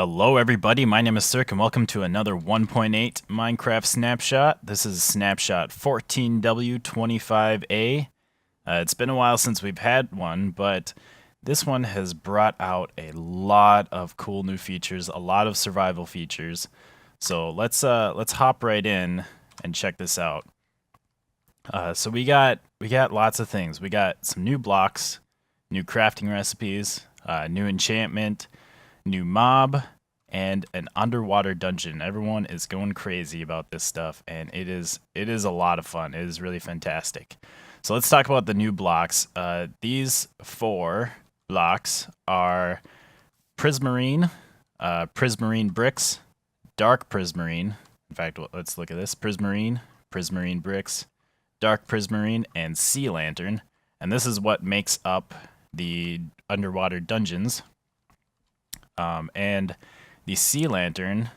Hello everybody, my name is Cirque and welcome to another 1.8 Minecraft Snapshot. This is Snapshot 14W25A. It's been a while since we've had one, but this one has brought out a lot of cool new features, a lot of survival features. So let's hop right in and check this out. So we got lots of things. We got some new blocks, new crafting recipes, new enchantment, new mob, and an underwater dungeon. Everyone is going crazy about this stuff, and it is a lot of fun. It is really fantastic. So let's talk about the new blocks. These 4 blocks are Prismarine, Prismarine bricks, dark Prismarine. In fact, let's look at this: Prismarine, Prismarine bricks, dark Prismarine, and sea lantern. And this is what makes up the underwater dungeons. And the sea lantern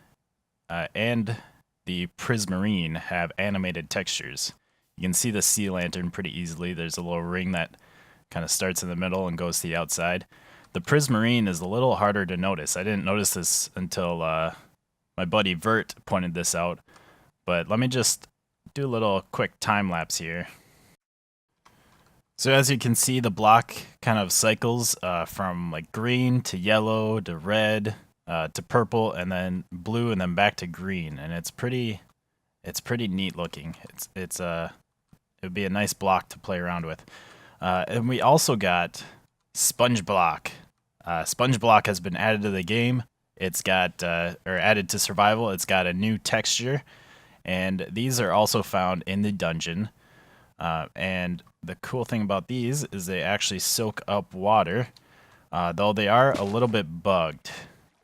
and the prismarine have animated textures. You can see the sea lantern pretty easily. There's a little ring that kind of starts in the middle and goes to the outside. The prismarine is a little harder to notice. I didn't notice this until my buddy Vert pointed this out. But let me just do a little quick time lapse here. So as you can see, the block kind of cycles from like green to yellow to red to purple and then blue and then back to green, and it's pretty neat looking. It would be a nice block to play around with. And we also got sponge block. Sponge block has been added to the game. It's got or added to survival. It's got a new texture, and these are also found in the dungeon. And the cool thing about these is they actually soak up water, though they are a little bit bugged.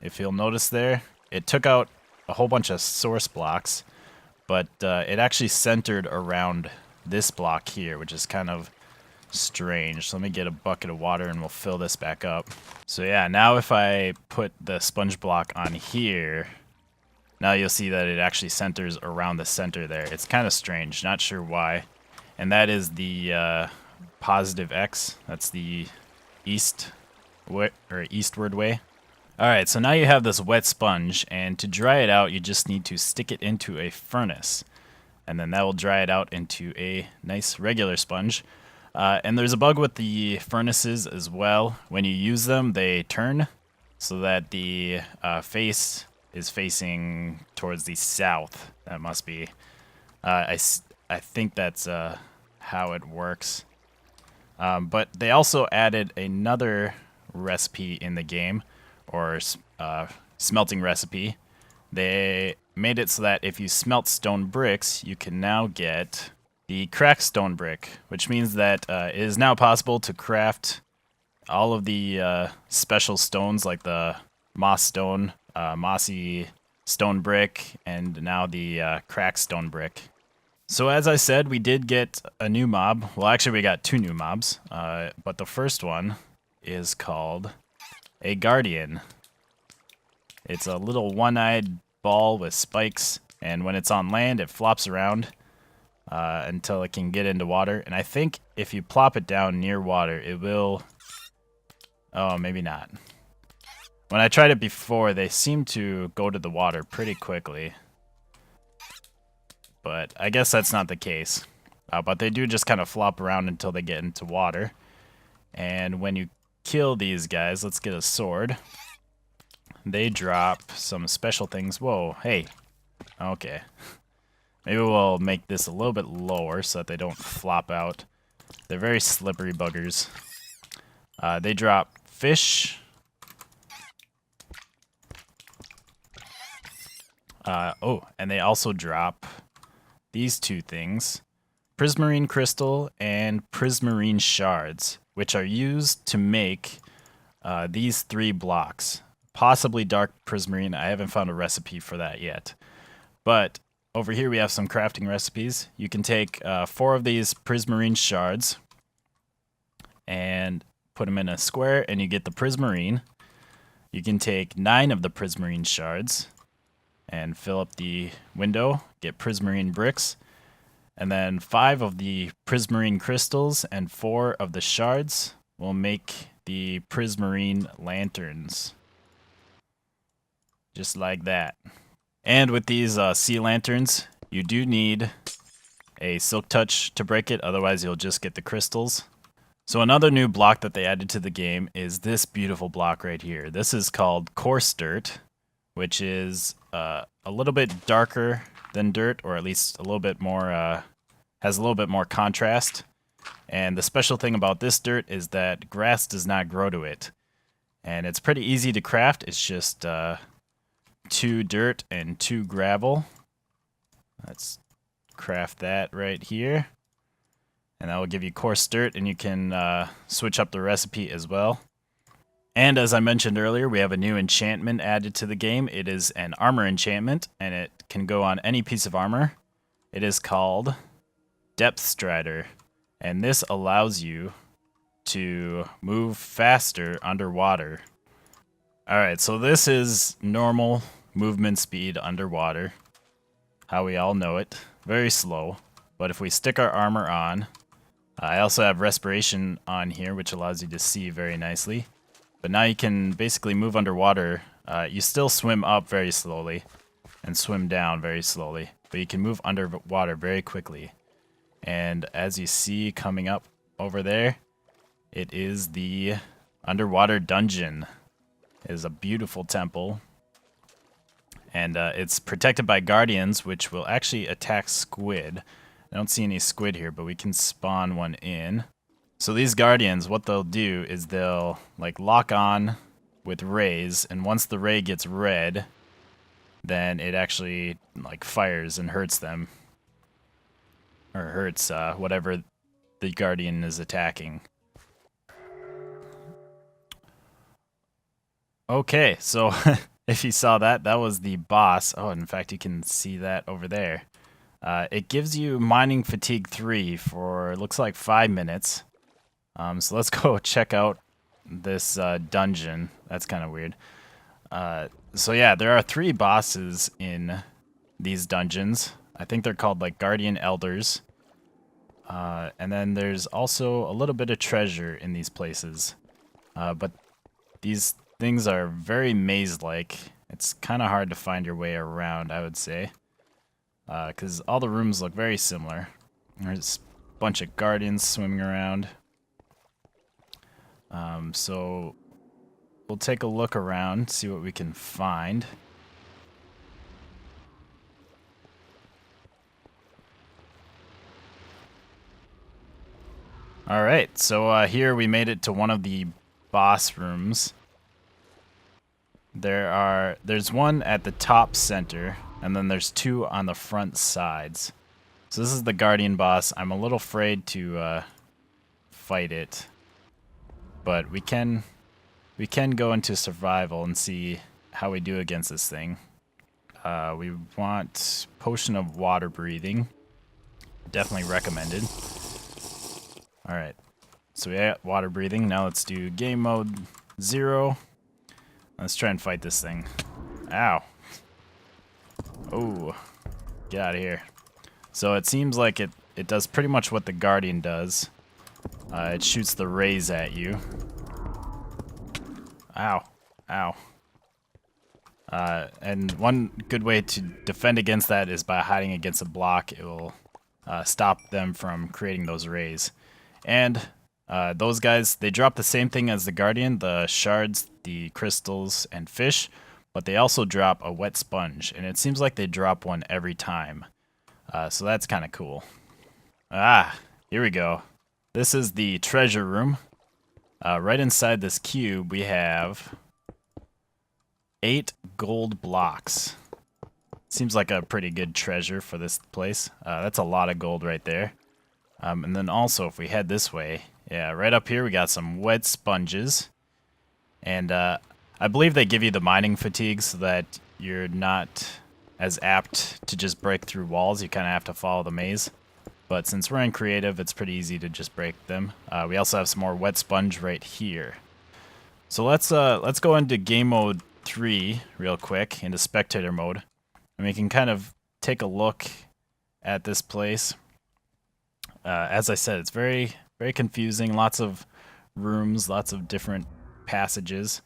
If you'll notice there, it took out a whole bunch of source blocks, but it actually centered around this block here, which is kind of strange. So let me get a bucket of water and we'll fill this back up. So yeah, now if I put the sponge block on here, now you'll see that it actually centers around the center there. It's kind of strange, not sure why. And that is the positive X. That's the eastward way. Alright, so now you have this wet sponge, and to dry it out, you just need to stick it into a furnace. And then that will dry it out into a nice regular sponge. And there's a bug with the furnaces as well. When you use them, they turn so that the face is facing towards the south. That must be. I think that's how it works. But they also added another recipe in the game, or smelting recipe. They made it so that if you smelt stone bricks, you can now get the cracked stone brick, which means that it is now possible to craft all of the special stones like the moss stone, mossy stone brick, and now the cracked stone brick. So as I said, we did get a new mob. Well, actually we got 2 new mobs, but the first one is called a guardian. It's a little one-eyed ball with spikes, and when it's on land, it flops around until it can get into water. And I think if you plop it down near water, it will... Oh, maybe not. When I tried it before, they seemed to go to the water pretty quickly. But I guess that's not the case. But they do just kind of flop around until they get into water. And when you kill these guys, let's get a sword. They drop some special things. Whoa, hey. Okay. Maybe we'll make this a little bit lower so that they don't flop out. They're very slippery buggers. They drop fish. And they also drop these 2 things: prismarine crystal and prismarine shards, which are used to make these 3 blocks. Possibly dark prismarine. I haven't found a recipe for that yet. But over here we have some crafting recipes. You can take 4 of these prismarine shards and put them in a square and you get the prismarine. You can take 9 of the prismarine shards and fill up the window, get prismarine bricks, and then 5 of the prismarine crystals and 4 of the shards will make the prismarine lanterns. just like that. And with these sea lanterns, you do need a silk touch to break it, otherwise you'll just get the crystals. So another new block that they added to the game is this beautiful block right here. This is called Coarse dirt, which is a little bit darker than dirt, or at least a little bit more, has a little bit more contrast. And the special thing about this dirt is that grass does not grow to it. And it's pretty easy to craft. It's just 2 dirt and 2 gravel. Let's craft that right here. And that will give you coarse dirt, and you can switch up the recipe as well. And as I mentioned earlier, we have a new enchantment added to the game. It is an armor enchantment, and it can go on any piece of armor. It is called Depth Strider, and this allows you to move faster underwater. Alright, so this is normal movement speed underwater, how we all know it. Very slow, but if we stick our armor on, I also have respiration on here, which allows you to see very nicely. But now you can basically move underwater. You still swim up very slowly and swim down very slowly, but you can move underwater very quickly. And as you see coming up over there, it is the underwater dungeon. It is a beautiful temple. And it's protected by guardians, which will actually attack squid. I don't see any squid here, but we can spawn one in. So these guardians, what they'll do is they'll like lock on with rays, and once the ray gets red, then it actually like fires and hurts them. Or hurts whatever the guardian is attacking. Okay, so if you saw that, that was the boss. Oh, in fact, you can see that over there. It gives you mining fatigue 3 for, looks like 5 minutes. So let's go check out this dungeon. That's kind of weird. So yeah, there are 3 bosses in these dungeons. I think they're called like Guardian Elders. And then there's also a little bit of treasure in these places. But these things are very maze-like. It's kind of hard to find your way around, I would say. Because all the rooms look very similar. There's a bunch of guardians swimming around. So we'll take a look around, see what we can find. Alright, so here we made it to one of the boss rooms. There's one at the top center, and then there's 2 on the front sides. So this is the Guardian boss. I'm a little afraid to fight it, but we can go into survival and see how we do against this thing. We want Potion of Water Breathing. Definitely recommended. Alright, so we got water breathing. Now let's do game mode 0. Let's try and fight this thing. Ow. Oh, get out of here. So it seems like it does pretty much what the Guardian does. It shoots the rays at you. Ow. Ow. And one good way to defend against that is by hiding against a block. It will stop them from creating those rays. And those guys, they drop the same thing as the Guardian, the shards, the crystals, and fish, but they also drop a wet sponge, and it seems like they drop one every time. So that's kind of cool. Ah, here we go. This is the treasure room. Right inside this cube, we have 8 gold blocks. Seems like a pretty good treasure for this place. That's a lot of gold right there. And then also, if we head this way, yeah, right up here we got some wet sponges. And I believe they give you the mining fatigue so that you're not as apt to just break through walls. You kind of have to follow the maze. But since we're in creative, it's pretty easy to just break them. We also have some more wet sponge right here. So let's go into game mode 3 real quick, into spectator mode. And we can kind of take a look at this place. As I said, it's very, very confusing. Lots of rooms, lots of different passages.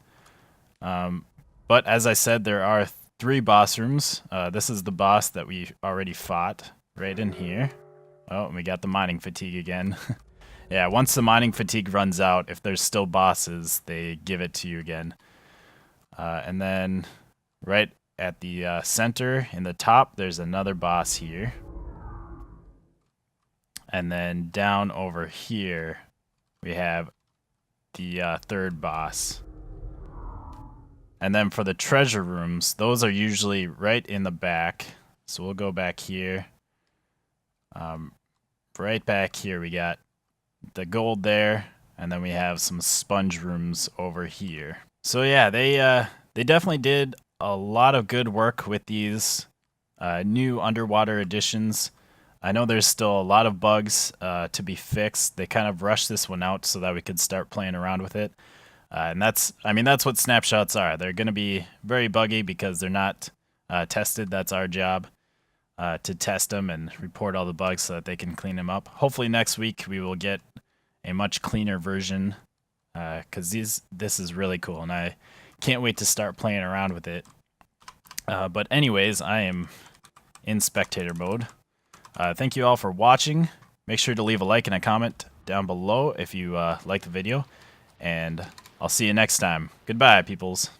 But as I said, there are 3 boss rooms. This is the boss that we already fought right in here. Oh, we got the mining fatigue again. Yeah, once the mining fatigue runs out, if there's still bosses, they give it to you again. And then right at the center in the top, there's another boss here. And then down over here, we have the 3rd boss. And then for the treasure rooms, those are usually right in the back. So we'll go back here. Right back here, we got the gold there, and then we have some sponge rooms over here. So yeah, they definitely did a lot of good work with these new underwater additions. I know there's still a lot of bugs to be fixed. They kind of rushed this one out so that we could start playing around with it. And that's what snapshots are. They're going to be very buggy because they're not tested. That's our job, to test them and report all the bugs so that they can clean them up. Hopefully next week we will get a much cleaner version, because this is really cool, and I can't wait to start playing around with it. But anyways, I am in spectator mode. Thank you all for watching. Make sure to leave a like and a comment down below if you like the video, and I'll see you next time. Goodbye, peoples.